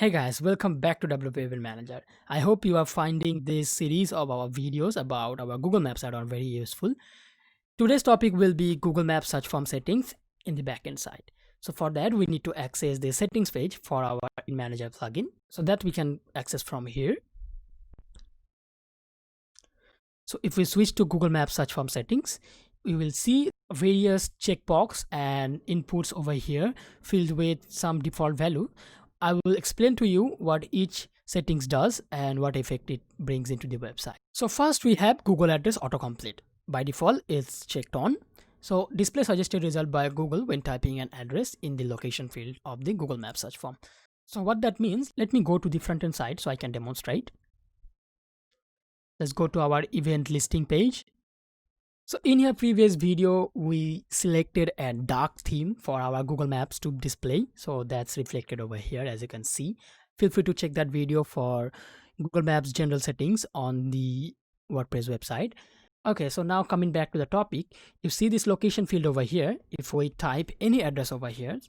Hey guys, welcome back to WP Manager. I hope you are finding this series of our videos about our Google Maps add-on very useful. Today's topic will be Google Maps search form settings in the backend side. So for that, we need to access the settings page for our in Manager plugin. So that we can access from here. So if we switch to Google Maps search form settings, we will see various checkbox and inputs over here filled with some default value. I will explain to you what each settings does and what effect it brings into the website. So first we have Google address autocomplete. By default, it's checked on. So display suggested result by Google when typing an address in the location field of the Google Maps search form. So what that means, let me go to the front end side so I can demonstrate. Let's go to our event listing page. So in our previous video, we selected a dark theme for our Google Maps to display. So that's reflected over here, as you can see. Feel free to check that video for Google Maps general settings on the WordPress website. Okay, so now coming back to the topic, you see this location field over here. If we type any address over here,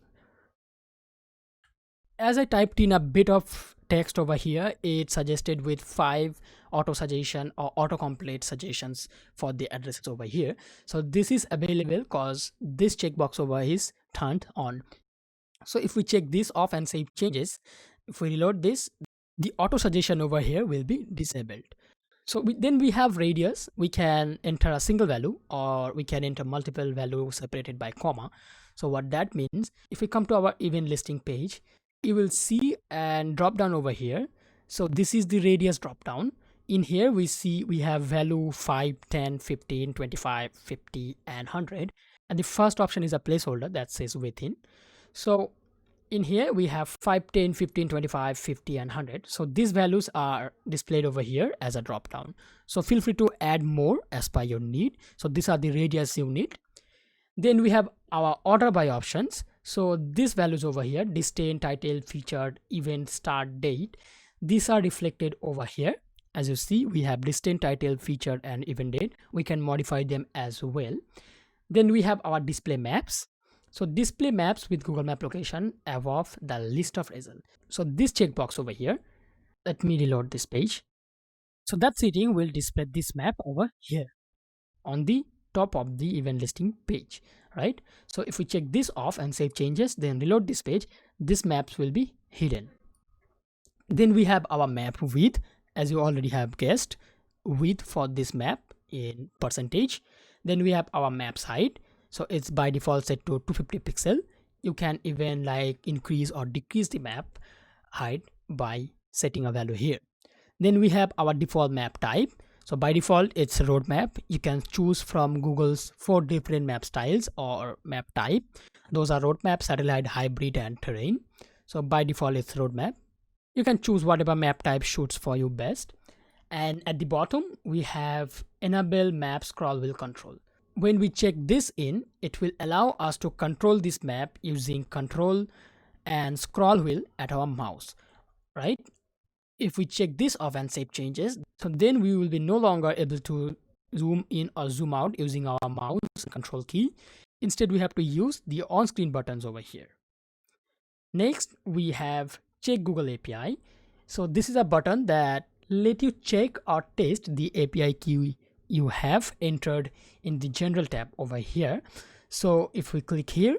as I typed in a bit of text over here, it suggested with 5 auto suggestion or autocomplete suggestions for the addresses over here. So this is available because this checkbox over is turned on. So if we check this off and save changes, if we reload this, the auto suggestion over here will be disabled. So then we have radius. We can enter a single value or we can enter multiple values separated by comma. So what that means, if we come to our event listing page, you will see and drop down over here. So this is the radius drop down. In here we see we have value 5, 10, 15, 25, 50 and 100, and the first option is a placeholder that says within. So in here we have 5, 10, 15, 25, 50 and 100. So these values are displayed over here as a drop down. So feel free to add more as per your need. So these are the radius you need. Then we have our order by options. So these values over here, distance, title, featured, event, start, date, these are reflected over here. As you see, we have distance, title, featured and event date. We can modify them as well. Then we have our display maps. So display maps with Google Map location above the list of results. So this checkbox over here, let me reload this page. So that setting will display this map over here on the top of the event listing page, right? So if we check this off and save changes, then reload this page, this maps will be hidden. Then we have our map width, as you already have guessed, width for this map in percentage. Then we have our maps height. So it's by default set to 250 pixel. You can even like increase or decrease the map height by setting a value here. Then we have our default map type. So by default, it's a roadmap. You can choose from Google's 4 different map styles or map type. Those are roadmap, satellite, hybrid, and terrain. So by default, it's roadmap. You can choose whatever map type suits for you best. And at the bottom, we have enable map scroll wheel control. When we check this in, it will allow us to control this map using control and scroll wheel at our mouse, right? If we check this off and save changes, so then we will be no longer able to zoom in or zoom out using our mouse control key. Instead, we have to use the on-screen buttons over here. Next, we have check Google API. So this is a button that let you check or test the API key you have entered in the general tab over here. So if we click here,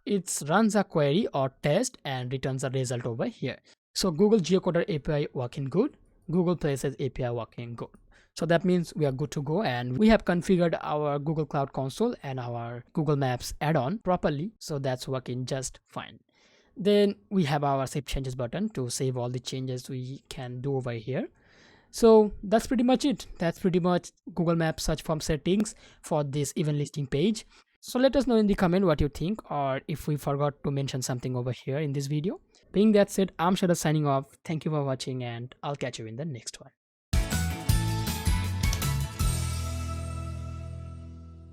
it runs a query or test and returns a result over here. So Google Geocoder API working good, Google Places API working good. So that means we are good to go, and we have configured our Google Cloud Console and our Google Maps add-on properly. So that's working just fine. Then we have our save changes button to save all the changes we can do over here. So that's pretty much it. That's pretty much Google Maps search form settings for this event listing page. So let us know in the comment what you think, or if we forgot to mention something over here in this video. Being that said, I'm Sharad signing off. Thank you for watching, and I'll catch you in the next one.